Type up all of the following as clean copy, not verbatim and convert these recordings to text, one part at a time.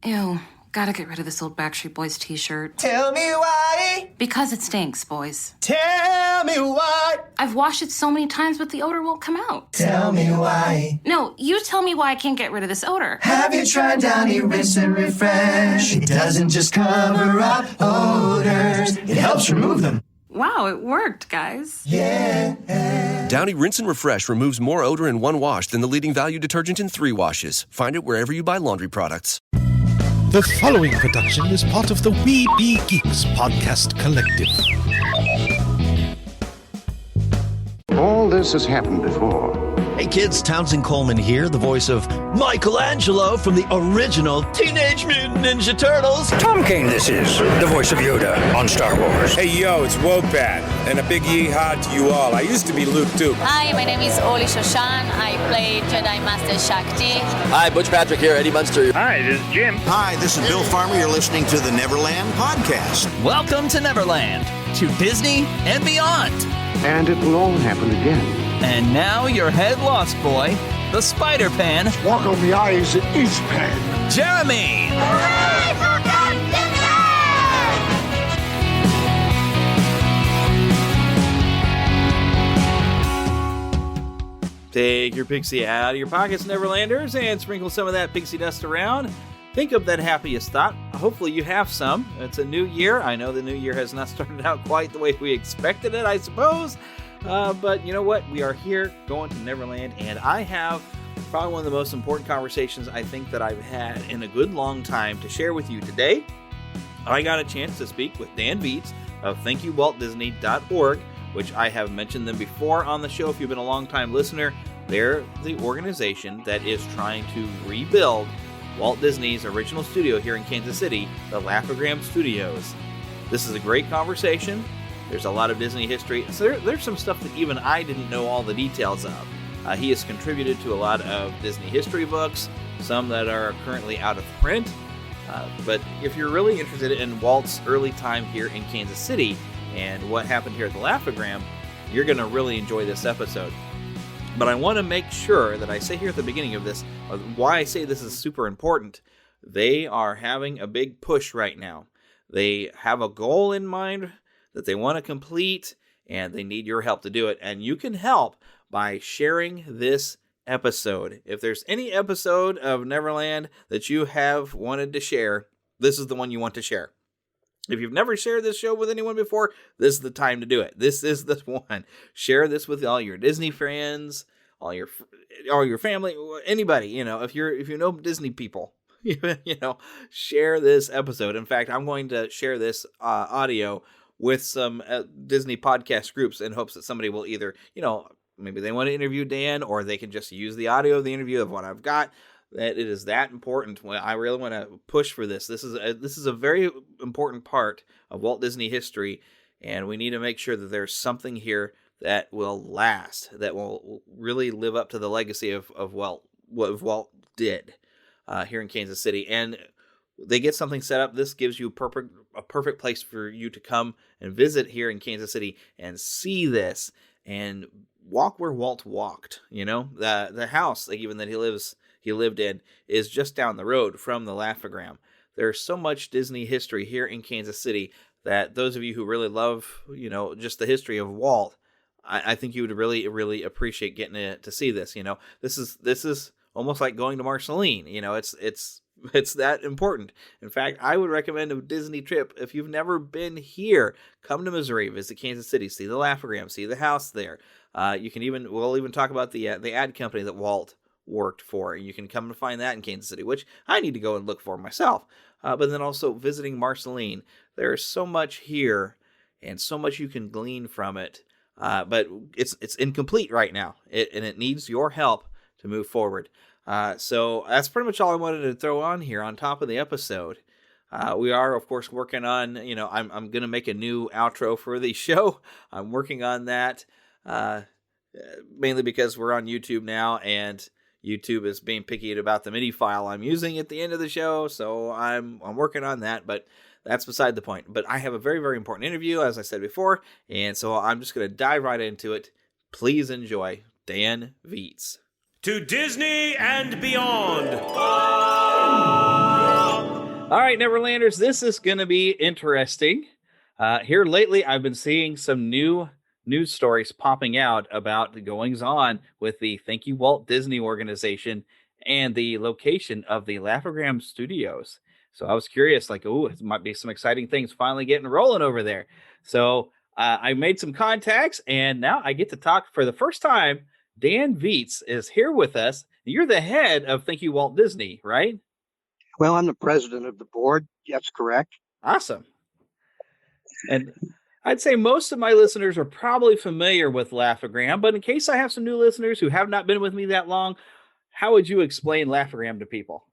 Ew, gotta get rid of this old Backstreet Boys t-shirt. Tell me why. Because it stinks, boys. Tell me why. I've washed it so many times, but the odor won't come out. Tell me why. No, you tell me why I can't get rid of this odor. Have you tried Downy Rinse and Refresh? It doesn't just cover up odors, it helps remove them. Wow, it worked, guys. Yeah. Downy Rinse and Refresh removes more odor in one wash than the leading value detergent in 3 washes. Find it wherever you buy laundry products. The following production is part of the We Be Geeks podcast collective. All this has happened before. Hey kids, Townsend Coleman here, the voice of Michelangelo from the original Teenage Mutant Ninja Turtles. Tom Kane this is, the voice of Yoda on Star Wars. Hey yo, it's Wopat, and a big yeehaw to you all. I used to be Luke too. Hi, my name is Oli Shoshan. I play Jedi Master Shakti. Hi, Butch Patrick here, Eddie Munster. Hi, this is Jim. Hi, this is Bill Farmer. You're listening to the Neverland Podcast. Welcome to Neverland, to Disney and beyond. And it will all happen again. And now your head lost boy, the Spider-Pan. Walk on the eyes in each pan. Jeremy. Hooray for Disney! Take your pixie out of your pockets, Neverlanders, and sprinkle some of that pixie dust around. Think of that happiest thought. Hopefully you have some. It's a new year. I know the new year has not started out quite the way we expected it, I suppose. But you know what? We are here going to Neverland, and I have probably one of the most important conversations I think that I've had in a good long time to share with you today. I got a chance to speak with Dan Viets of ThankYouWaltDisney.org, which I have mentioned them before on the show if you've been a long-time listener. They're the organization that is trying to rebuild Walt Disney's original studio here in Kansas City, the Laugh-O-Gram Studios. This is a great conversation. There's a lot of Disney history. So there's some stuff that even I didn't know all the details of. He has contributed to a lot of Disney history books, some that are currently out of print. But if you're really interested in Walt's early time here in Kansas City and what happened here at the Laugh-O-Gram, you're going to really enjoy this episode. But I want to make sure that I say here at the beginning of this, why I say this is super important. They are having a big push right now. They have a goal in mind that they want to complete, and they need your help to do it. And you can help by sharing this episode. If there's any episode of Neverland that you have wanted to share, this is the one you want to share. If you've never shared this show with anyone before, this is the time to do it. This is the one. Share this with all your Disney friends, all your family, anybody. You know, if you know Disney people, share this episode. In fact, I'm going to share this audio with some Disney podcast groups in hopes that somebody will either, maybe they want to interview Dan, or they can just use the audio of the interview of what I've got. That it is that important. I really want to push for this. This is a very important part of Walt Disney history, and we need to make sure that there's something here that will last, that will really live up to the legacy of what Walt did here in Kansas City. And they get something set up. This gives you a perfect place for you to come and visit here in Kansas City and see this and walk where Walt walked. The house even that he lived in is just down the road from the Laugh-O-Gram. There's so much Disney history here in Kansas City that those of you who really love, just the history of Walt, I think you would really, really appreciate getting to see this. This is almost like going to Marceline. It's that important. In fact, I would recommend a Disney trip. If you've never been here, come to Missouri, visit Kansas City, see the Laugh-O-Gram, see the house there. We'll even talk about the ad company that Walt worked for. You can come and find that in Kansas City, which I need to go and look for myself. But then also visiting Marceline. There's so much here and so much you can glean from it. But it's incomplete right now, and it needs your help to move forward. So that's pretty much all I wanted to throw on here on top of the episode. We are, of course, working on, I'm going to make a new outro for the show. I'm working on that, mainly because we're on YouTube now, and YouTube is being picky about the MIDI file I'm using at the end of the show. So I'm working on that, but that's beside the point. But I have a very, very important interview, as I said before, and so I'm just going to dive right into it. Please enjoy Dan Viets. To Disney and beyond. All right, Neverlanders, this is going to be interesting. Here lately, I've been seeing some new news stories popping out about the goings on with the Thank You Walt Disney organization and the location of the Laugh-O-Gram Studios. So I was curious, like, oh, it might be some exciting things finally getting rolling over there. So I made some contacts, and now I get to talk for the first time. Dan Viets is here with us. You're the head of Thank You Walt Disney, right? Well, I'm the president of the board. That's correct. Awesome. And I'd say most of my listeners are probably familiar with Laugh-O-Gram, but in case I have some new listeners who have not been with me that long, how would you explain Laugh-O-Gram to people?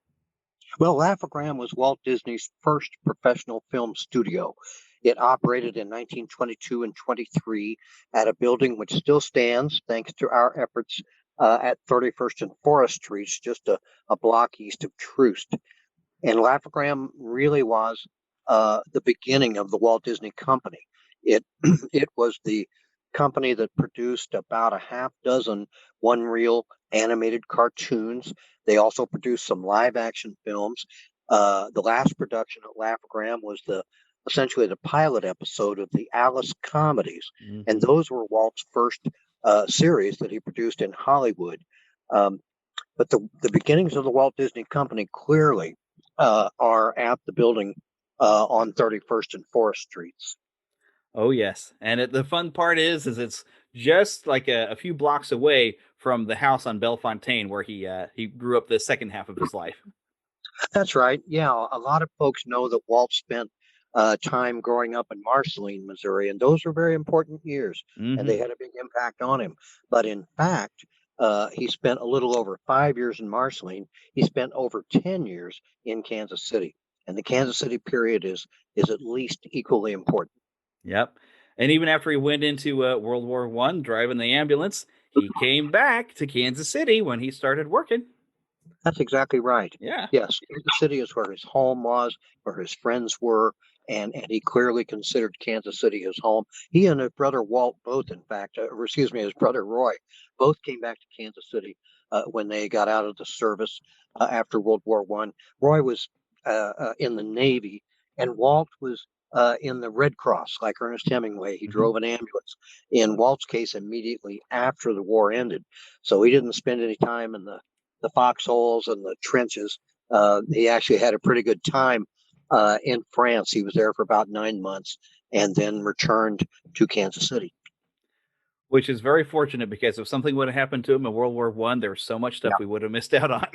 Well, Laugh-O-Gram was Walt Disney's first professional film studio. It operated in 1922 and 23 at a building which still stands thanks to our efforts at 31st and Forest Streets, just a block east of Troost. And Laugh-O-Gram really was the beginning of the Walt Disney Company. It was the company that produced about a half dozen one-reel animated cartoons. They also produced some live-action films. The last production at Laugh-O-Gram was essentially the pilot episode of the Alice comedies, and those were Walt's first series that he produced in Hollywood. But the beginnings of the Walt Disney Company clearly are at the building on 31st and Forest Streets. Oh, yes. And the fun part is it's just like a few blocks away from the house on Bellefontaine where he grew up the second half of his life. That's right. Yeah, a lot of folks know that Walt spent time growing up in Marceline, Missouri, and those were very important years, and they had a big impact on him. But in fact, he spent a little over 5 years in Marceline. He spent over 10 years in Kansas City, and the Kansas City period is at least equally important. Yep. And even after he went into World War I driving the ambulance, he came back to Kansas City when he started working. That's exactly right. Yeah. Yes, Kansas City is where his home was, where his friends were, and he clearly considered Kansas City his home. He and his brother Walt both, in fact, his brother Roy, both came back to Kansas City when they got out of the service after World War I. Roy was in the Navy, and Walt was in the Red Cross, like Ernest Hemingway. He drove an ambulance. In Walt's case, immediately after the war ended. So he didn't spend any time in the foxholes and the trenches. He actually had a pretty good time in France. He was there for about 9 months and then returned to Kansas City. Which is very fortunate, because if something would have happened to him in World War I, there was so much stuff we would have missed out on.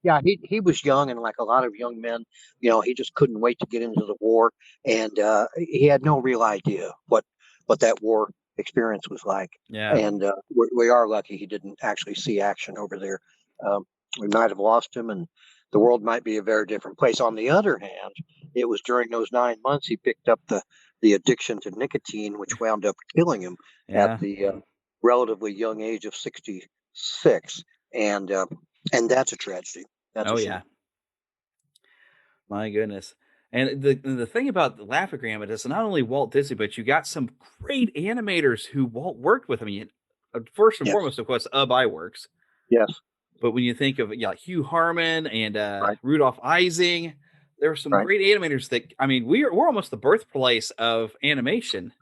Yeah. He was young, and like a lot of young men, he just couldn't wait to get into the war, and he had no real idea what that war experience was like. Yeah. And we are lucky he didn't actually see action over there. We might have lost him, and the world might be a very different place. On the other hand, it was during those 9 months he picked up the addiction to nicotine, which wound up killing him at the relatively young age of 66. And that's a tragedy. That's a shame. My goodness. And the thing about the Laugh-O-Gram is not only Walt Disney, but you got some great animators who Walt worked with. I mean, first and foremost, of course, Iwerks. Yes. But when you think of Hugh Harman and Rudolph Ising, there were some great animators that, I mean, we're almost the birthplace of animation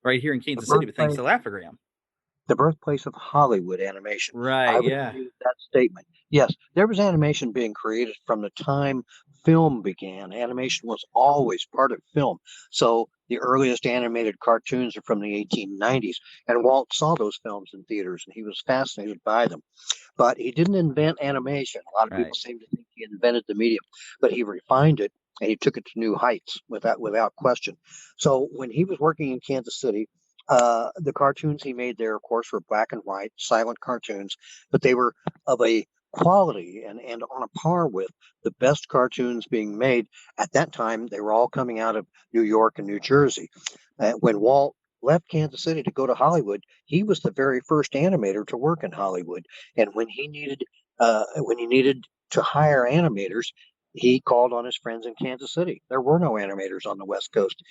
right here in Kansas City, thanks to Laugh-O-Gram. The birthplace of Hollywood animation. Right, I would agree with that statement. Yes, there was animation being created from the time film began. Animation was always part of film. So the earliest animated cartoons are from the 1890s, and Walt saw those films in theaters, and he was fascinated by them. But he didn't invent animation. A lot of people seem to think he invented the medium, but he refined it, and he took it to new heights without question. So when he was working in Kansas City, the cartoons he made there, of course, were black and white, silent cartoons, but they were of a quality and on a par with the best cartoons being made at that time. They were all coming out of New York and New Jersey. When Walt left Kansas City to go to Hollywood, he was the very first animator to work in Hollywood. And when he needed to hire animators, he called on his friends in Kansas City. There were no animators on the West Coast.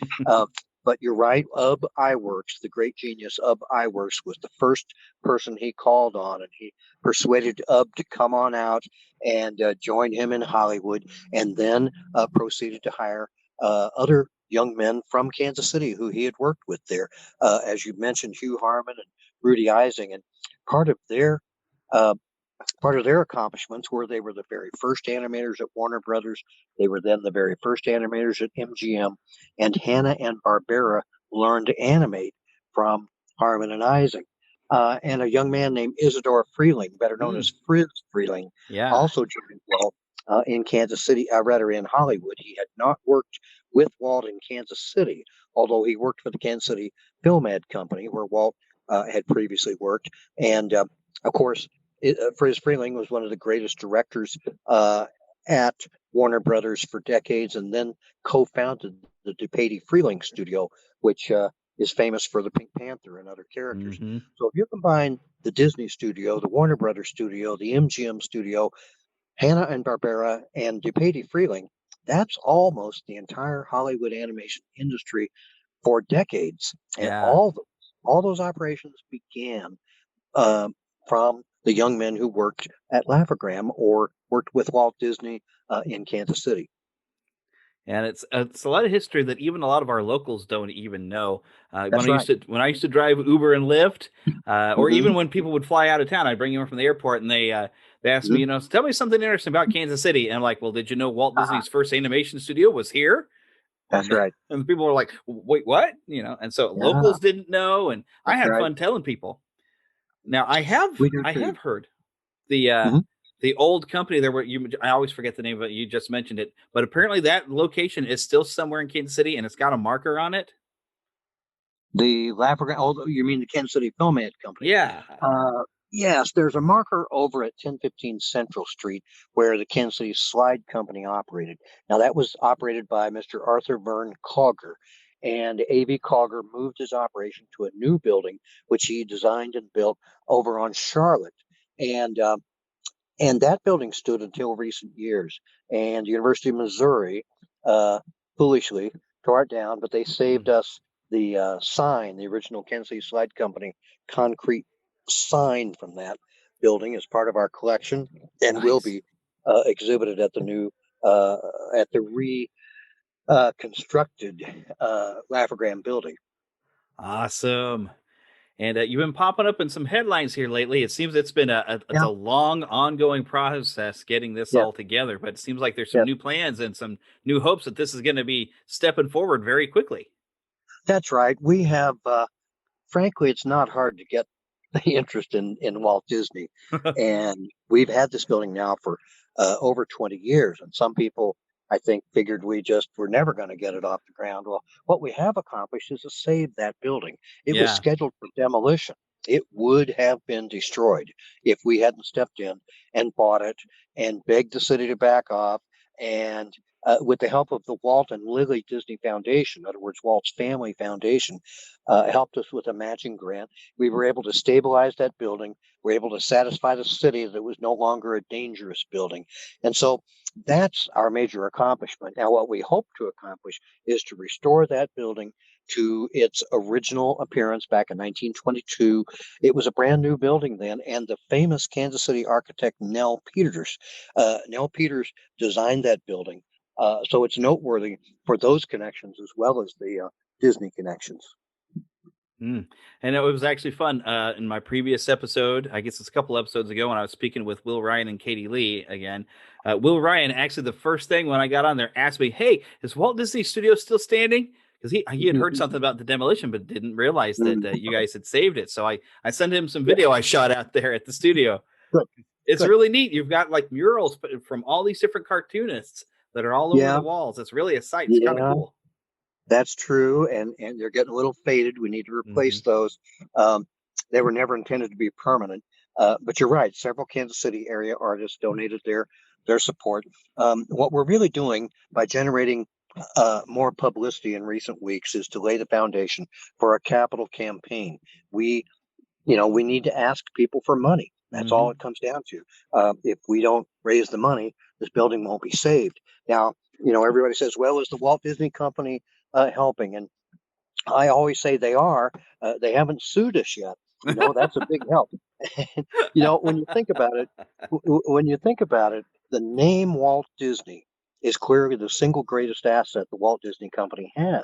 But you're right, Ub Iwerks, the great genius Ub Iwerks, was the first person he called on, and he persuaded Ub to come on out and join him in Hollywood, and then proceeded to hire other young men from Kansas City who he had worked with there. As you mentioned, Hugh Harmon and Rudy Eising, and part of their accomplishments were they were the very first animators at Warner Brothers. They were then the very first animators at MGM, and Hanna-Barbera learned to animate from Harmon and Eising. And a young man named Isidore Freeling, better known as Frizz Freeling, also joined Walt in Kansas City, rather in Hollywood. He had not worked with Walt in Kansas City, although he worked for the Kansas City Film Ad Company, where Walt had previously worked. And of course, Frizz Freeling was one of the greatest directors at Warner Brothers for decades, and then co-founded the DePatie Freeling Studio, which is famous for the Pink Panther and other characters. So if you combine the Disney Studio, the Warner Brothers Studio, the MGM Studio, Hanna-Barbera, and DePatie Freeling, that's almost the entire Hollywood animation industry for decades. And all those operations began from the young men who worked at Laugh-O-Gram or worked with Walt Disney in Kansas City. And it's a lot of history that even a lot of our locals don't even know. When I used to drive Uber and Lyft, or even when people would fly out of town, I'd bring them from the airport, and they asked me, tell me something interesting about Kansas City. And I'm like, well, did you know Walt Disney's first animation studio was here? That's right. And the people were like, wait, what? And so locals didn't know, and I had fun telling people. Now I have heard the old company there where I always forget the name of it. You just mentioned it, but apparently that location is still somewhere in Kansas City, and it's got a marker on it. The Laugh-O-Gram, you mean the Kansas City Film Ad Company? Yeah. Yes, there's a marker over at 1015 Central Street where the Kansas City Slide Company operated. Now that was operated by Mr. Arthur Vern Cogger, and A.V. Cogger moved his operation to a new building, which he designed and built over on Charlotte. And that building stood until recent years. And the University of Missouri foolishly tore it down, but they saved us the sign, the original Kansas City Slide Company concrete sign from that building as part of our collection, and will be exhibited at the new at the constructed Laugh-O-Gram building. Awesome. And you've been popping up in some headlines here lately. It seems it's been a long, ongoing process getting this all together, but it seems like there's some new plans and some new hopes that this is going to be stepping forward very quickly. That's right. We have, frankly, it's not hard to get the interest in Walt Disney. And we've had this building now for over 20 years. And some people, I think, figured we just were never going to get it off the ground. Well, what we have accomplished is to save that building. It was scheduled for demolition. It would have been destroyed if we hadn't stepped in and bought it and begged the city to back off. And with the help of the Walt and Lily Disney Foundation, in other words, Walt's family foundation, helped us with a matching grant. We were able to stabilize that building. We were able to satisfy the city that it was no longer a dangerous building. And so that's our major accomplishment. Now, what we hope to accomplish is to restore that building to its original appearance back in 1922. It was a brand new building then, and the famous Kansas City architect Nell Peters designed that building. So it's noteworthy for those connections as well as the Disney connections. And it was actually fun in my previous episode. I guess it's a couple episodes ago when I was speaking with Will Ryan and Katie Lee again. Will Ryan, actually the first thing when I got on there, asked me, hey, is Walt Disney Studios still standing? Because he had heard something about the demolition, but didn't realize that you guys had saved it. So I sent him some video I shot out there at the studio. It's really neat. You've got like murals from all these different cartoonists that are all over the walls. It's really a sight. It's kind of cool. That's true. And they're getting a little faded. We need to replace those. They were never intended to be permanent. But you're right. Several Kansas City area artists donated their support. What we're really doing by generating more publicity in recent weeks is to lay the foundation for a capital campaign. We need to ask people for money. That's all it comes down to. If we don't raise the money, this building won't be saved. Now, everybody says, well, is the Walt Disney Company helping? And I always say they are. They haven't sued us yet. That's a big help. When you think about it, the name Walt Disney is clearly the single greatest asset the Walt Disney Company has.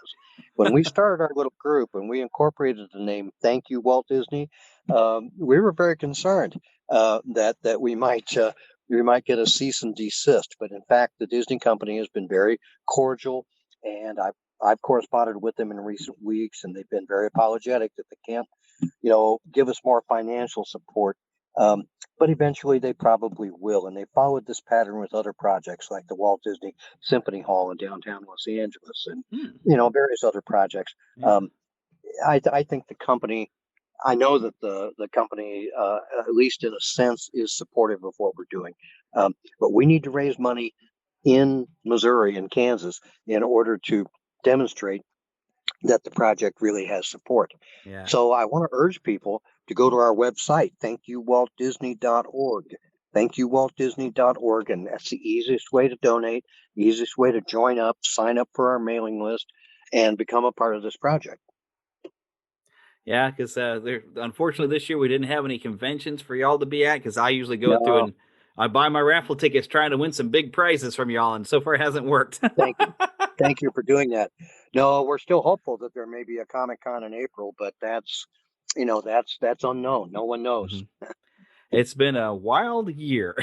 When we started our little group and we incorporated the name "Thank You Walt Disney," we were very concerned that we might get a cease and desist. But in fact, the Disney Company has been very cordial, and I've corresponded with them in recent weeks, and they've been very apologetic that they can't, give us more financial support. But eventually they probably will. And they followed this pattern with other projects like the Walt Disney Symphony Hall in downtown Los Angeles and, various other projects. I think the company, I know that the company, at least in a sense, is supportive of what we're doing. But we need to raise money in Missouri and Kansas in order to demonstrate that the project really has support. Yeah. So I want to urge people to go to our website, thankyouwaltdisney.org. Thankyouwaltdisney.org, and that's the easiest way to donate, the easiest way to join up, sign up for our mailing list, and become a part of this project. Yeah, because unfortunately this year we didn't have any conventions for y'all to be at, because I usually go through and I buy my raffle tickets trying to win some big prizes from y'all, and so far it hasn't worked. Thank you. Thank you for doing that. No, we're still hopeful that there may be a Comic-Con in April, but that's unknown. No one knows. Mm-hmm. It's been a wild year.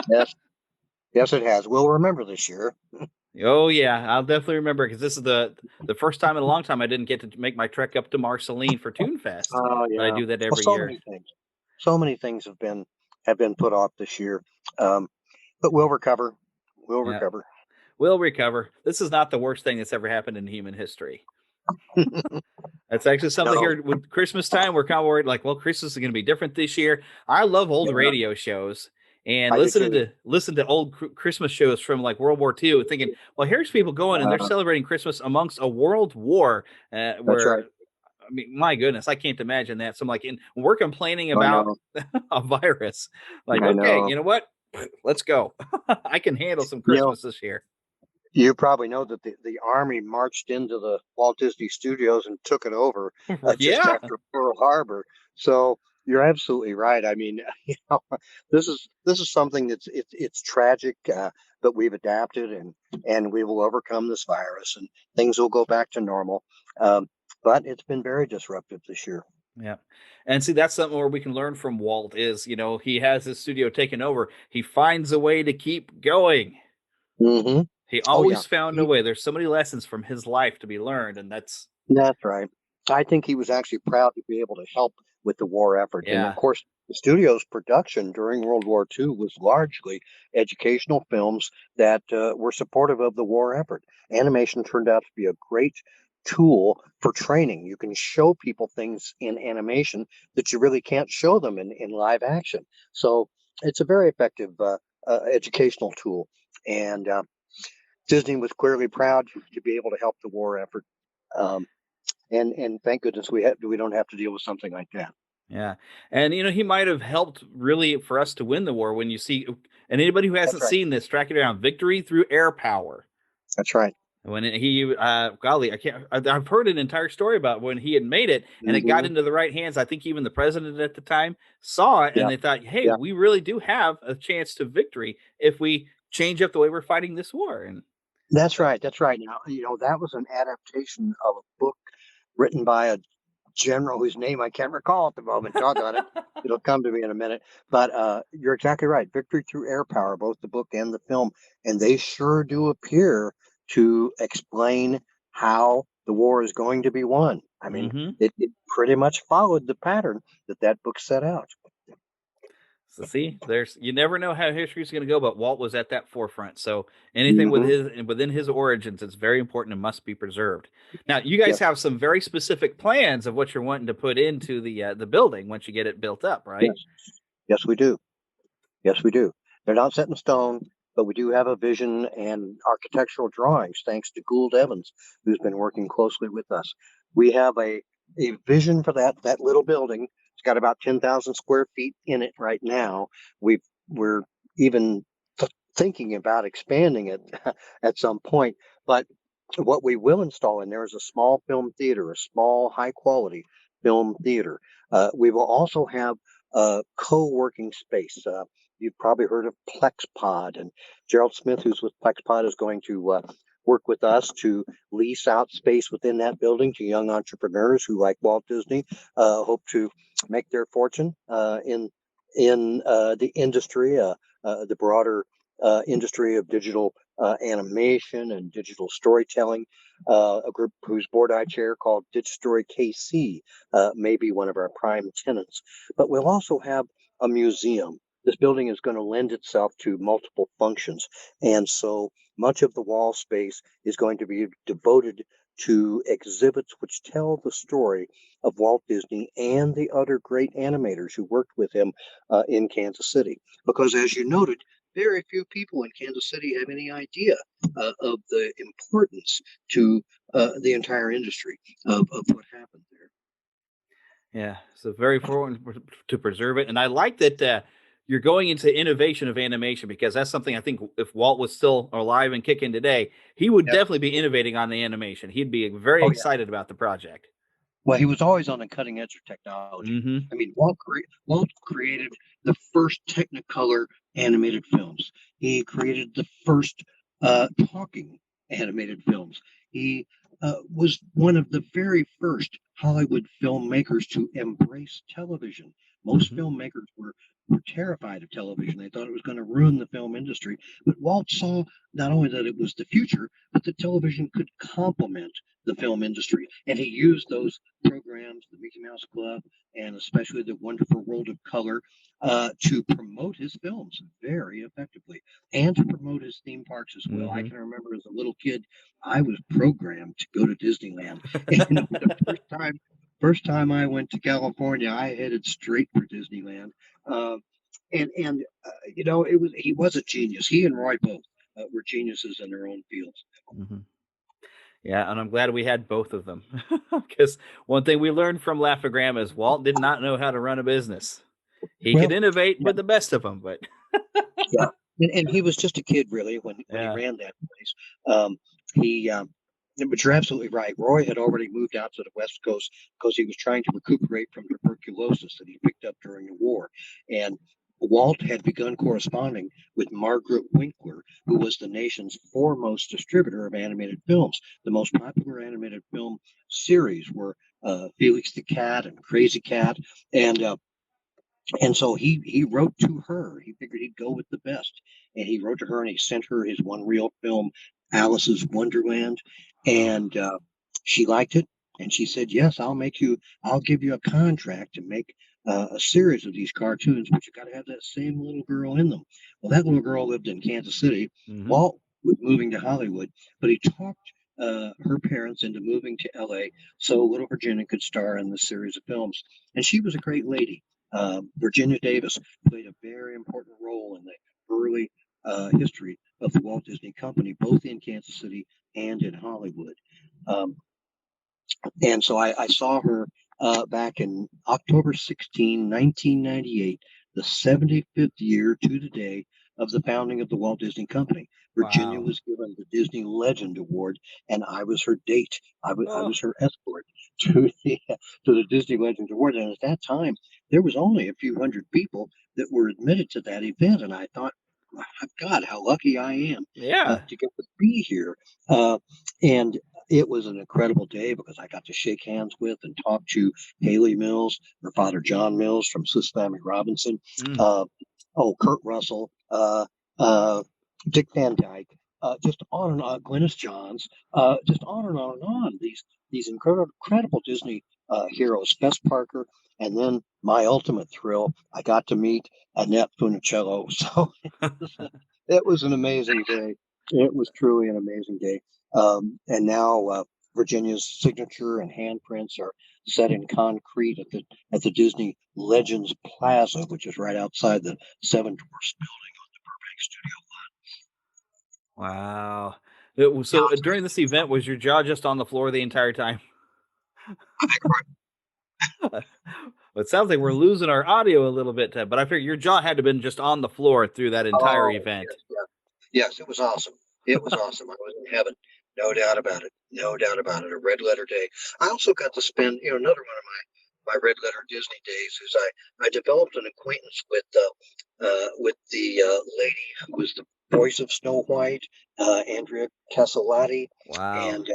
Yes, it has. We'll remember this year. Oh yeah, I'll definitely remember, because this is the first time in a long time I didn't get to make my trek up to Marceline for Toonfest. Oh yeah, but I do that every year. So many things have been put off this year, but we'll recover. We'll recover. This is not the worst thing that's ever happened in human history. That's actually something here with Christmas time. We're kind of worried, like, well, Christmas is going to be different this year. I love old radio shows and listen to old Christmas shows from like World War II, thinking, well, here's people going and they're celebrating Christmas amongst a world war. That's right. I mean, my goodness, I can't imagine that. So I'm like, we're complaining about a virus. Like, okay, you know what? Let's go. I can handle some Christmas this year. You probably know that the Army marched into the Walt Disney Studios and took it over just after Pearl Harbor. So you're absolutely right. I mean, this is something it's tragic, but we've adapted and we will overcome this virus and things will go back to normal. But it's been very disruptive this year. Yeah. And see, that's something where we can learn from Walt is, he has his studio taken over. He finds a way to keep going. Mm-hmm. He always found a way. There's so many lessons from his life to be learned. And that's right. I think he was actually proud to be able to help with the war effort. Yeah. And of course, the studio's production during World War II was largely educational films that were supportive of the war effort. Animation turned out to be a great tool for training. You can show people things in animation that you really can't show them in live action. So it's a very effective educational tool. And Disney was clearly proud to be able to help the war effort. And thank goodness we don't have to deal with something like that. Yeah. And, he might have helped really for us to win the war when you see, and anybody who hasn't seen this, track it down, Victory Through Air Power. That's right. When I've heard an entire story about when he had made it and it got into the right hands. I think even the president at the time saw it and they thought, hey, we really do have a chance to victory if we change up the way we're fighting this war. And that's right. Now, that was an adaptation of a book written by a general whose name I can't recall at the moment. Talk about it. It'll come to me in a minute. But you're exactly right. Victory Through Air Power, both the book and the film. And they sure do appear to explain how the war is going to be won. I mean, it pretty much followed the pattern that book set out. So see, you never know how history is going to go, but Walt was at that forefront. So anything within his origins, it's very important and must be preserved. Now, you guys have some very specific plans of what you're wanting to put into the building once you get it built up, right? Yes, we do. They're not set in stone, but we do have a vision and architectural drawings, thanks to Gould Evans, who's been working closely with us. We have a vision for that little building. It's got about 10,000 square feet in it right now. We're even thinking about expanding it at some point. But What we will install in there is a small film theater, a small, high-quality film theater. We will also have a co-working space. You've probably heard of PlexPod, and Gerald Smith, who's with PlexPod, is going to work with us to lease out space within that building to young entrepreneurs who, like Walt Disney, hope to make their fortune in the industry, the broader industry of digital animation and digital storytelling. A group whose board I chair called Digistory KC may be one of our prime tenants. But we'll also have a museum. This building is going to lend itself to multiple functions. And so much of the wall space is going to be devoted to exhibits which tell the story of Walt Disney and the other great animators who worked with him in Kansas City. Because as you noted, very few people in Kansas City have any idea of the importance to the entire industry of what happened there. Yeah, so very important to preserve it. And I like that you're going into innovation of animation, because that's something I think if Walt was still alive and kicking today, he would definitely be innovating on the animation. He'd be very excited about the project. Well, he was always on the cutting edge of technology. I mean, Walt created the first Technicolor animated films. He created the first talking animated films. He was one of the very first Hollywood filmmakers to embrace television. Most filmmakers were terrified of television. They thought it was going to ruin the film industry. But Walt saw not only that it was the future, but that television could complement the film industry. And he used those programs, the Mickey Mouse Club, and especially the Wonderful World of Color, to promote his films very effectively, and to promote his theme parks as well. I can remember as a little kid, I was programmed to go to Disneyland. And the first time I went to California, I headed straight for Disneyland. He was a genius. He and Roy both were geniuses in their own fields. Yeah, and I'm glad we had both of them, because one thing we learned from Laugh-O-Gram is Walt did not know how to run a business. He could innovate with the best of them, but yeah, and he was just a kid really when he ran that place. But you're absolutely right. Roy had already moved out to the West Coast because he was trying to recuperate from tuberculosis that he picked up during the war. And Walt had begun corresponding with Margaret Winkler, who was the nation's foremost distributor of animated films. The most popular animated film series were Felix the Cat and Crazy Cat. And so he wrote to her. He figured he'd go with the best. And he wrote to her and he sent her his one reel film, Alice's Wonderland. And she liked it. And she said, yes, I'll give you a contract to make a series of these cartoons, but you got to have that same little girl in them. Well, that little girl lived in Kansas City. Walt was moving to Hollywood, but he talked her parents into moving to LA so little Virginia could star in the series of films. And she was a great lady. Virginia Davis played a very important role in the early history of the Walt Disney Company, both in Kansas City and in Hollywood. And so I saw her back in October 16, 1998, the 75th year to the day of the founding of the Walt Disney Company. Virginia was given the Disney Legend Award, and I was her date. I was her escort to the Disney Legend Award. And at that time, there was only a few hundred people that were admitted to that event. And I thought, God, how lucky I am to get to be here. And it was an incredible day because I got to shake hands with and talk to Haley Mills, her father, John Mills from Swiss Family Robinson, Kurt Russell, Dick Van Dyke, just on and on, Glynis Johns, just on and on and on. These incredible Disney heroes, Fess Parker, and then my ultimate thrill, I got to meet Annette Funicello. So it was an amazing day. It was truly an amazing day. And now Virginia's signature and handprints are set in concrete at the Disney Legends Plaza, which is right outside the Seven Dwarfs building on the Burbank Studio lot. Wow. So during this event, was your jaw just on the floor the entire time? It sounds like we're losing our audio a little bit, Ted, but I figure your jaw had to have been just on the floor through that entire event. Yes, it was awesome. It was awesome. I was in heaven. No doubt about it. No doubt about it. A red letter day. I also got to spend, another one of my red letter Disney days is I developed an acquaintance with the lady who was the voice of Snow White, Andrea Castellati. Wow. And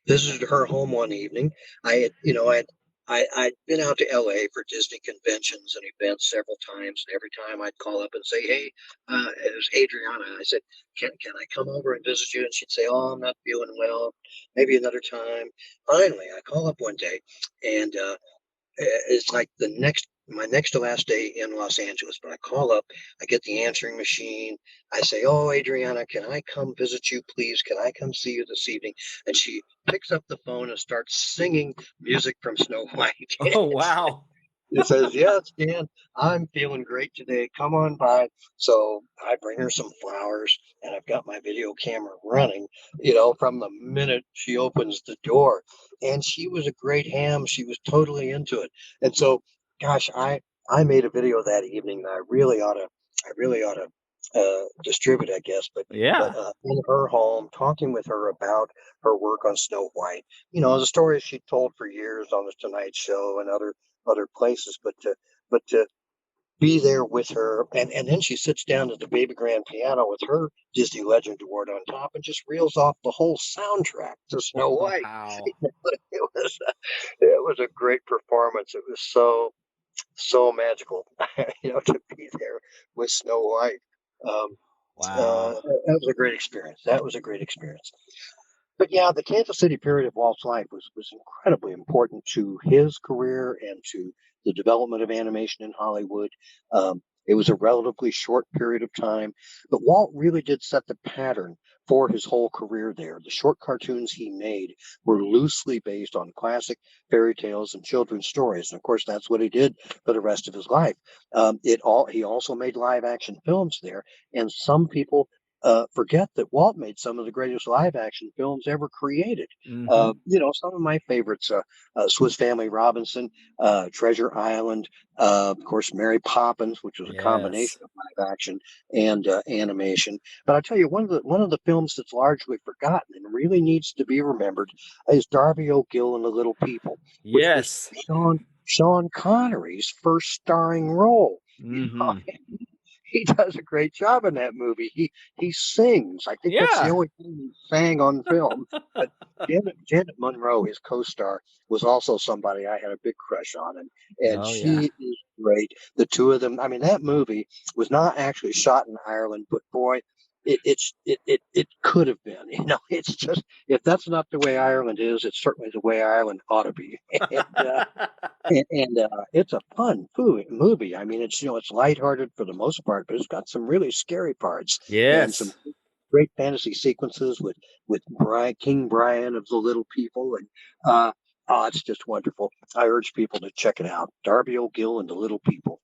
visited her home one evening. I'd been out to LA for Disney conventions and events several times, and every time I'd call up and say, "Hey, it was Adriana." I said, "Can I come over and visit you?" And she'd say, "Oh, I'm not feeling well. Maybe another time." Finally, I call up one day, and it's like my next to last day in Los Angeles. But I call up, I get the answering machine. I say, "Oh, Adriana, can I come visit you, please? Can I come see you this evening?" And she picks up the phone and starts singing music from Snow White. Oh, wow. It says, "Yes, Dan, I'm feeling great today. Come on by." So I bring her some flowers, and I've got my video camera running, from the minute she opens the door. And she was a great ham. She was totally into it. And so, gosh, I made a video that evening that I really ought to distribute, I guess. But in her home, talking with her about her work on Snow White, the stories she told for years on the Tonight Show and other places, but to be there with her, and then she sits down at the baby grand piano with her Disney Legend Award on top and just reels off the whole soundtrack to Snow White. Wow. It was a great performance. It was so magical, to be there with Snow White. Wow. That was a great experience. But yeah, the Kansas City period of Walt's life was incredibly important to his career and to the development of animation in Hollywood. It was a relatively short period of time, but Walt really did set the pattern for his whole career there. The short cartoons he made were loosely based on classic fairy tales and children's stories. And of course, that's what he did for the rest of his life. He also made live action films there, and some people forget that Walt made some of the greatest live action films ever created. Some of my favorites, Swiss Family Robinson, Treasure Island, of course, Mary Poppins, which was a combination of live action and animation. But I'll tell you, one of the films that's largely forgotten and really needs to be remembered is Darby O'Gill and the Little People. Yes. Which was Sean Connery's first starring role. He does a great job in that movie. He sings. I think that's the only thing he sang on film. But Janet Monroe, his co-star, was also somebody I had a big crush on, and she is great. The two of them. I mean, that movie was not actually shot in Ireland, but boy, it could have been. It's just, if that's not the way Ireland is, it's certainly the way Ireland ought to be. And it's a fun movie. I mean, it's lighthearted for the most part, but it's got some really scary parts. Yes. And some great fantasy sequences with King Brian of the Little People, and it's just wonderful. I urge people to check it out. Darby O'Gill and the Little People.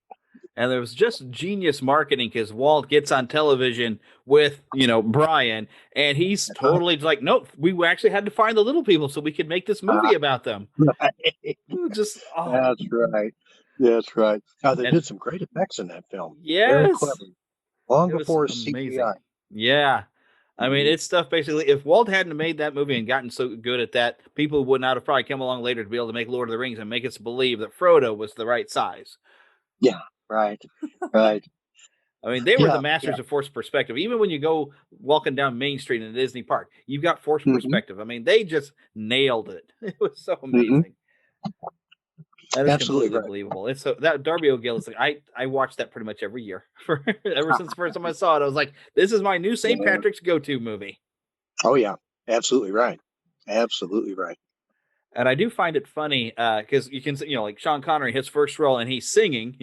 And there was just genius marketing because Walt gets on television with, Brian, and he's totally like, "Nope, we actually had to find the little people so we could make this movie about them." Right. Just That's right. That's right. They did some great effects in that film. Yes. Very clever. Long It before was amazing. CGI. Yeah. I mean, it's stuff basically, if Walt hadn't made that movie and gotten so good at that, people would not have probably come along later to be able to make Lord of the Rings and make us believe that Frodo was the right size. Yeah. Right. I mean, they were the masters of forced perspective. Even when you go walking down Main Street in a Disney park, you've got forced perspective. I mean, they just nailed it. It was so amazing. That is Absolutely completely believable. It's so that Darby O'Gill is like, I watch that pretty much every year. Ever since the first time I saw it, I was like, this is my new St. Patrick's go-to movie. Oh yeah, absolutely right. Absolutely right. And I do find it funny because you can, like Sean Connery, his first role, and he's singing,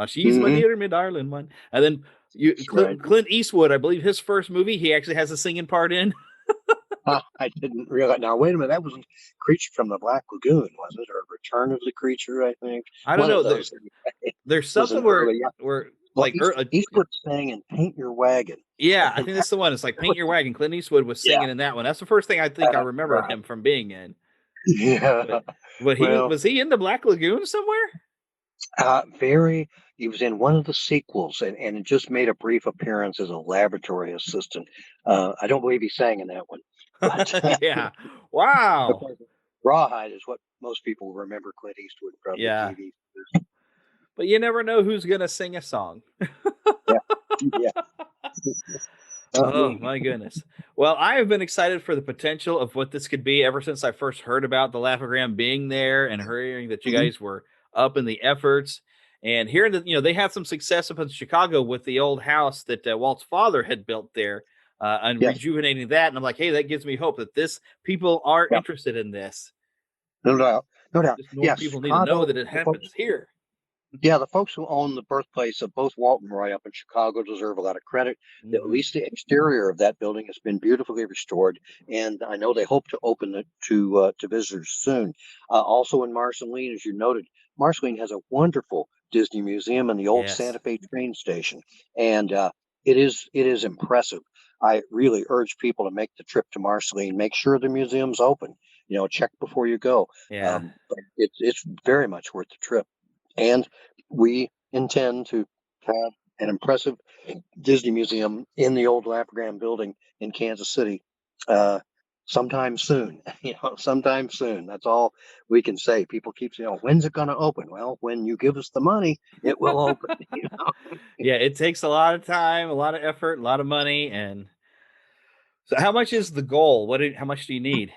"She's my dear, my darling one." And then Clint Eastwood, I believe his first movie, he actually has a singing part in. I didn't realize. Now, wait a minute. That was Creature from the Black Lagoon, was it? Or Return of the Creature, I think. I don't know. There's something where Eastwood sang in Paint Your Wagon. Yeah, I think that's the one. It's like Paint Your Wagon. Clint Eastwood was singing in that one. That's the first thing I think I remember him from being in. Yeah. But was he in the Black Lagoon somewhere? He was in one of the sequels and just made a brief appearance as a laboratory assistant. I don't believe he sang in that one. But, Yeah. Wow. of course, Rawhide is what most people remember Clint Eastwood from Yeah. the TV. But you never know who's going to sing a song. Yeah. Oh, my goodness. Well, I have been excited for the potential of what this could be ever since I first heard about the Laugh-O-Gram being there and hearing that you guys were up in the efforts. And hearing that, they had some success up in Chicago with the old house that Walt's father had built there and rejuvenating that. And I'm like, hey, that gives me hope that people are interested in this. No doubt. No doubt. Just more people need to know that it happens here. Yeah, the folks who own the birthplace of both Walt and Roy up in Chicago deserve a lot of credit. At least the exterior of that building has been beautifully restored, and I know they hope to open it to visitors soon. Also in Marceline, as you noted, Marceline has a wonderful Disney museum in the old Santa Fe train station, and it is impressive. I really urge people to make the trip to Marceline. Make sure the museum's open. Check before you go. Yeah. But it's very much worth the trip. And we intend to have an impressive Disney museum in the old Laugh-O-Gram building in Kansas City sometime soon. Sometime soon. That's all we can say. People keep saying, when's it going to open? Well, when you give us the money, it will open. Yeah, it takes a lot of time, a lot of effort, a lot of money. And so how much is the goal? How much do you need?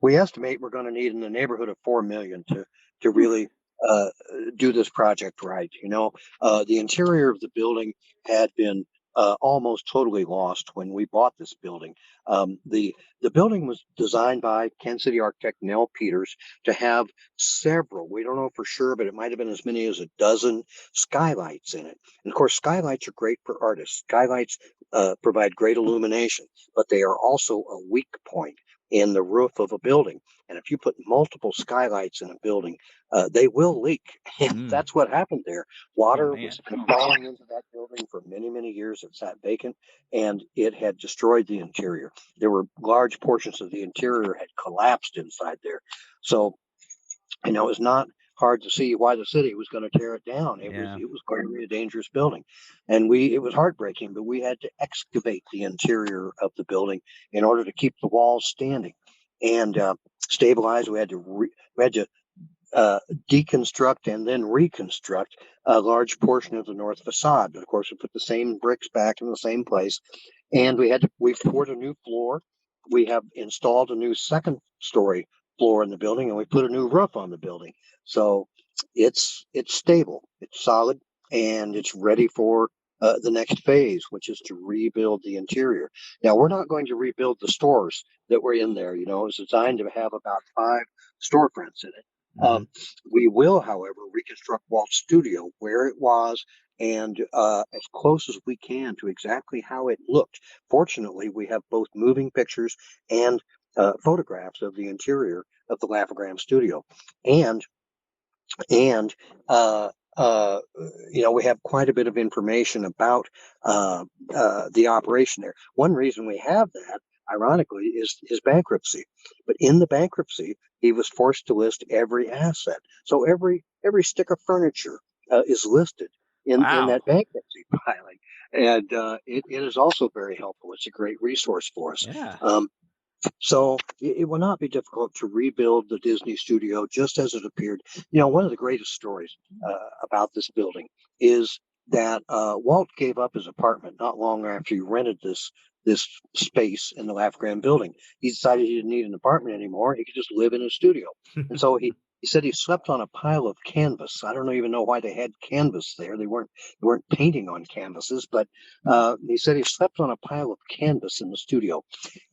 We estimate we're going to need in the neighborhood of $4 million to really do this project right. The interior of the building had been almost totally lost when we bought this building. The building was designed by Kansas City architect Nell Peters to have several, we don't know for sure, but it might have been as many as a dozen skylights in it. And of course, skylights are great for artists. Skylights provide great illumination, but they are also a weak point in the roof of a building. And if you put multiple skylights in a building, they will leak. And that's what happened there. Water was falling into that building for many, many years. It sat vacant, and it had destroyed the interior. There were large portions of the interior had collapsed inside there. So, it was not hard to see why the city was going to tear it down. It was going to be a dangerous building. And it was heartbreaking, but we had to excavate the interior of the building in order to keep the walls standing and stabilize. We had to deconstruct and then reconstruct a large portion of the north facade. But of course, we put the same bricks back in the same place, and we poured a new floor. We have installed a new second story floor in the building, and we put a new roof on the building. So it's stable, it's solid, and it's ready for the next phase, which is to rebuild the interior. Now, we're not going to rebuild the stores that were in there. It's designed to have about 5 storefronts in it. We will, however, reconstruct Walt's studio where it was and as close as we can to exactly how it looked. Fortunately, we have both moving pictures and photographs of the interior of the Laugh-O-Gram studio. And we have quite a bit of information about the operation there. One reason we have that, ironically, is his bankruptcy. But in the bankruptcy, he was forced to list every asset. So every stick of furniture is listed in that bankruptcy filing. And it is also very helpful. It's a great resource for us. Yeah. So it will not be difficult to rebuild the Disney studio just as it appeared. One of the greatest stories about this building is that Walt gave up his apartment not long after he rented this space in the Laugh-O-Gram building. He decided he didn't need an apartment anymore. He could just live in a studio. And so he said he slept on a pile of canvas. I don't even know why they had canvas there. They weren't painting on canvases, but he said he slept on a pile of canvas in the studio.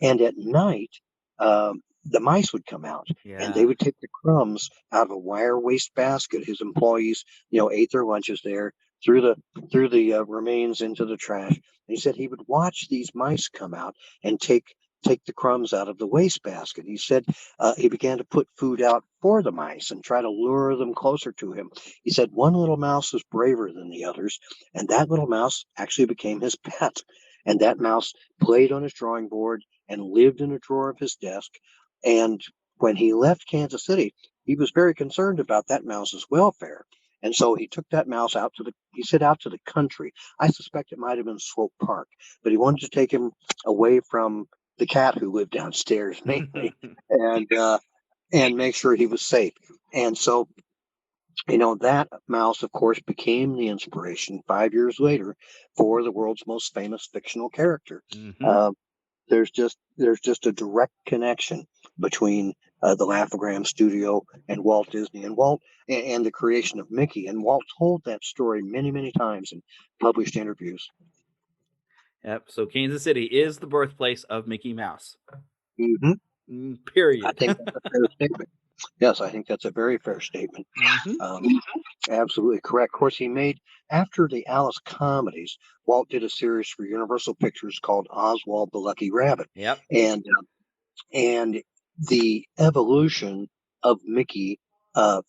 And at night, the mice would come out and they would take the crumbs out of a wire waste basket. His employees, ate their lunches there, threw the remains into the trash. And he said he would watch these mice come out and take the crumbs out of the waste basket. He said he began to put food out for the mice and try to lure them closer to him. He said one little mouse was braver than the others, and that little mouse actually became his pet. And that mouse played on his drawing board and lived in a drawer of his desk. And when he left Kansas City, he was very concerned about that mouse's welfare. And so he took that mouse out to the country. I suspect it might have been Swope Park, but he wanted to take him away from the cat who lived downstairs mainly, and make sure he was safe. And so, that mouse, of course, became the inspiration 5 years later for the world's most famous fictional character. There's just a direct connection between the Laugh-O-Gram studio and Walt Disney and the creation of Mickey. And Walt told that story many, many times in published interviews. Yep. So Kansas City is the birthplace of Mickey Mouse. Period. I think that's a fair statement. Yes, I think that's a very fair statement. Absolutely correct. Of course, after the Alice comedies, Walt did a series for Universal Pictures called Oswald the Lucky Rabbit. Yep. And the evolution of Mickey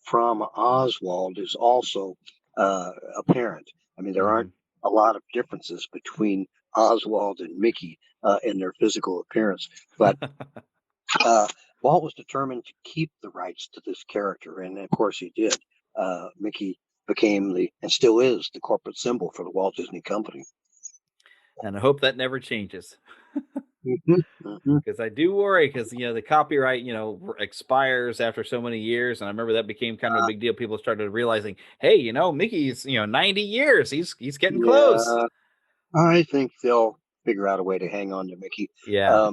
from Oswald is also apparent. I mean, there aren't a lot of differences between Oswald and Mickey in their physical appearance, but Walt was determined to keep the rights to this character, and of course he did. Mickey became and still is the corporate symbol for the Walt Disney Company. And I hope that never changes. Because I do worry, because the copyright expires after so many years, and I remember that became kind of a big deal. People started realizing, hey, Mickey's 90 years, he's getting close. I think they'll figure out a way to hang on to Mickey. Yeah.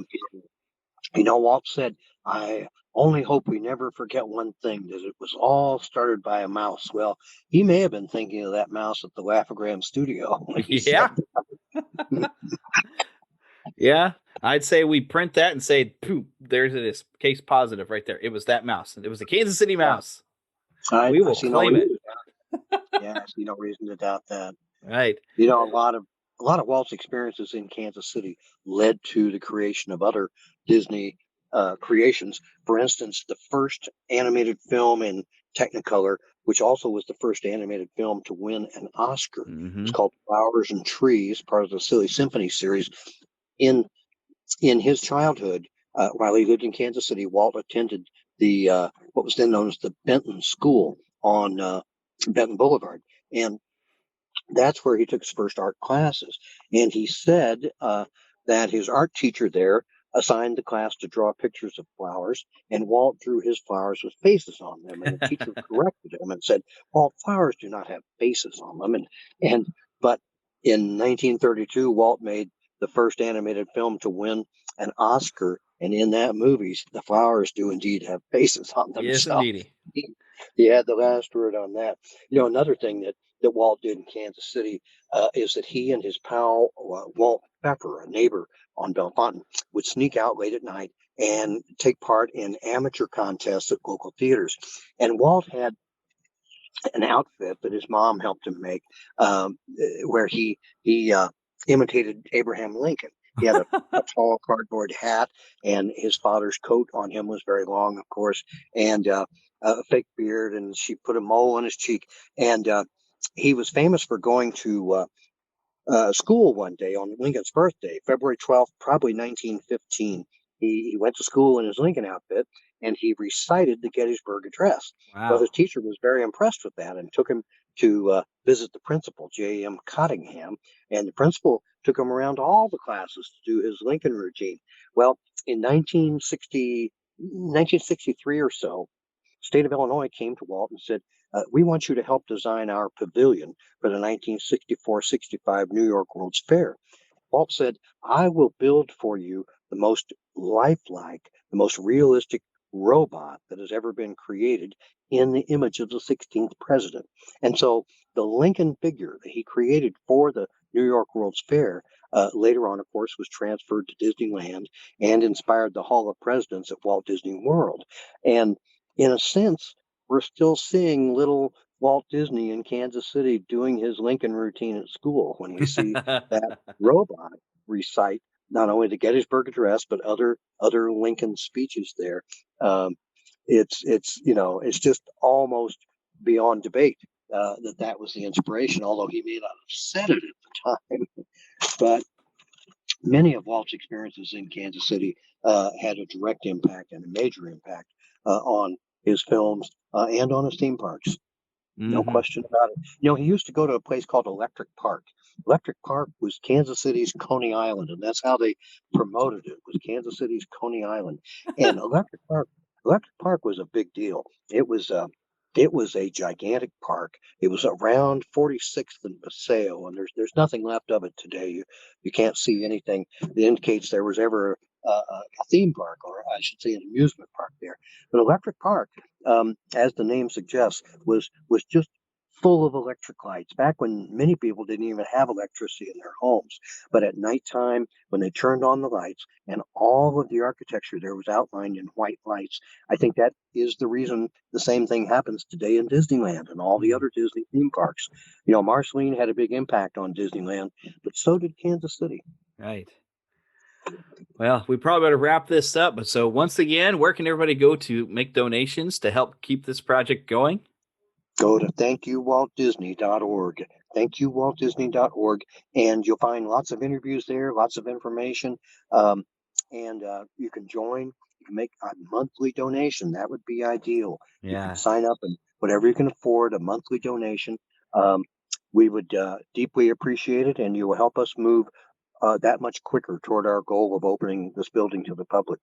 Walt said, I only hope we never forget one thing, that it was all started by a mouse. Well, he may have been thinking of that mouse at the Laugh-O-Gram studio. Yeah. Yeah. I'd say we print that and say, poof, there's it is. Case positive right there. It was that mouse. It was the Kansas City mouse. We will claim it. Yeah, I see no reason to doubt that. Right. A lot of Walt's experiences in Kansas City led to the creation of other Disney creations. For instance, the first animated film in Technicolor, which also was the first animated film to win an Oscar. It's called Flowers and Trees, part of the Silly Symphony series. In his childhood, while he lived in Kansas City, Walt attended the what was then known as the Benton School on Benton Boulevard, and that's where he took his first art classes. And he said that his art teacher there assigned the class to draw pictures of flowers, and Walt drew his flowers with faces on them. And the teacher corrected him and said, "Walt, flowers do not have faces on them." But in 1932, Walt made the first animated film to win an Oscar, and in that movie, the flowers do indeed have faces on them. Yes, indeed. He had the last word on that. Another thing that Walt did in Kansas City is that he and his pal Walt Pfeffer, a neighbor on Bellefontaine, would sneak out late at night and take part in amateur contests at local theaters. And Walt had an outfit that his mom helped him make, where he imitated Abraham Lincoln. He had a tall cardboard hat, and his father's coat on him was very long, of course, and a fake beard, and she put a mole on his cheek. And he was famous for going to school one day on Lincoln's birthday, February 12th, probably 1915. He went to school in his Lincoln outfit, and he recited the Gettysburg Address. Wow. Well, his teacher was very impressed with that and took him to visit the principal, J.M. Cottingham, and the principal took him around to all the classes to do his Lincoln routine. Well, in 1963 or so, the state of Illinois came to Walt and said, we want you to help design our pavilion for the 1964-65 New York World's Fair. Walt said, I will build for you the most lifelike, the most realistic robot that has ever been created in the image of the 16th president. And so the Lincoln figure that he created for the New York World's Fair later on, of course, was transferred to Disneyland and inspired the Hall of Presidents at Walt Disney World. And in a sense, we're still seeing little Walt Disney in Kansas City doing his Lincoln routine at school when we see that robot recite not only the Gettysburg Address, but other Lincoln speeches there. It's just almost beyond debate that was the inspiration, although he may not have said it at the time. But many of Walt's experiences in Kansas City had a direct impact and a major impact on his films and on his theme parks. No question about it. You know, he used to go to a place called Electric Park. Electric Park was Kansas City's Coney Island, and that's how they promoted it, was Kansas City's Coney Island. And Electric Park was a big deal. It was a gigantic park. It was around 46th and Paseo, and there's nothing left of it today. You can't see anything that indicates there was ever a theme park, or I should say an amusement park there. But Electric Park, as the name suggests, was just full of electric lights back when many people didn't even have electricity in their homes. But at nighttime, when they turned on the lights, and all of the architecture there was outlined in white lights, I think that is the reason the same thing happens today in Disneyland and all the other Disney theme parks. You know, Marceline had a big impact on Disneyland, but so did Kansas City. Right. Well, we probably better wrap this up. But so once again, where can everybody go to make donations to help keep this project going? Go to thankyouwaltdisney.org. Thankyouwaltdisney.org, and you'll find lots of interviews there, lots of information, and you can join. You can make a monthly donation. That would be ideal. Yeah. You can sign up and whatever you can afford, a monthly donation. We would deeply appreciate it, and you will help us move that much quicker toward our goal of opening this building to the public.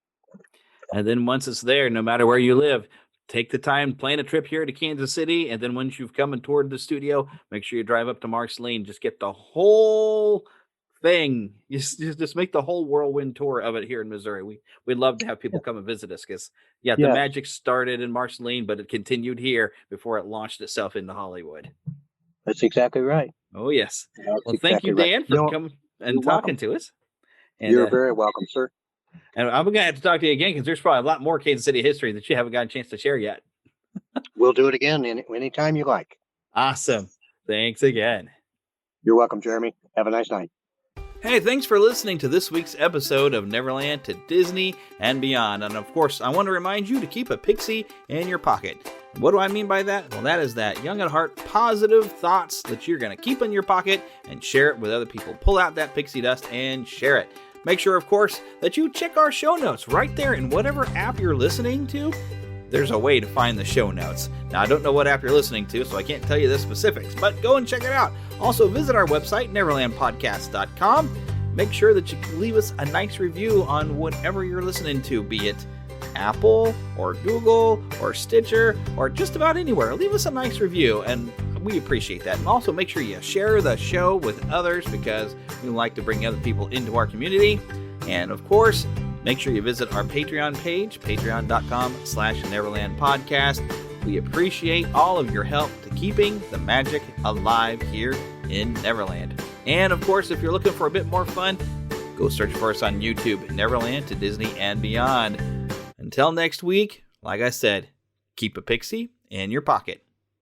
And then once it's there, no matter where you live, take the time, plan a trip here to Kansas City, and then once you've come toward the studio, make sure you drive up to Marceline. Just get the whole thing. Just make the whole whirlwind tour of it here in Missouri. We'd love to have people come and visit us because, the magic started in Marceline, but it continued here before it launched itself into Hollywood. That's exactly right. Oh, yes. That's well, thank you, Dan, for coming and talking to us. And, you're very welcome, sir. And I'm going to have to talk to you again because there's probably a lot more Kansas City history that you haven't got a chance to share yet. We'll do it again anytime you like. Awesome. Thanks again. You're welcome, Jeremy. Have a nice night. Hey, thanks for listening to this week's episode of Neverland to Disney and Beyond. And of course, I want to remind you to keep a pixie in your pocket. And what do I mean by that? Well, that is that young at heart positive thoughts that you're going to keep in your pocket and share it with other people. Pull out that pixie dust and share it. Make sure, of course, that you check our show notes right there in whatever app you're listening to. There's a way to find the show notes. Now, I don't know what app you're listening to, so I can't tell you the specifics, but go and check it out. Also, visit our website, neverlandpodcast.com. Make sure that you leave us a nice review on whatever you're listening to, be it Apple or Google or Stitcher or just about anywhere. Leave us a nice review, and we appreciate that. And also make sure you share the show with others because we like to bring other people into our community. And of course, make sure you visit our Patreon page, patreon.com/Neverland Podcast. We appreciate all of your help to keeping the magic alive here in Neverland. And of course, if you're looking for a bit more fun, go search for us on YouTube, Neverland to Disney and Beyond. Until next week, like I said, keep a pixie in your pocket.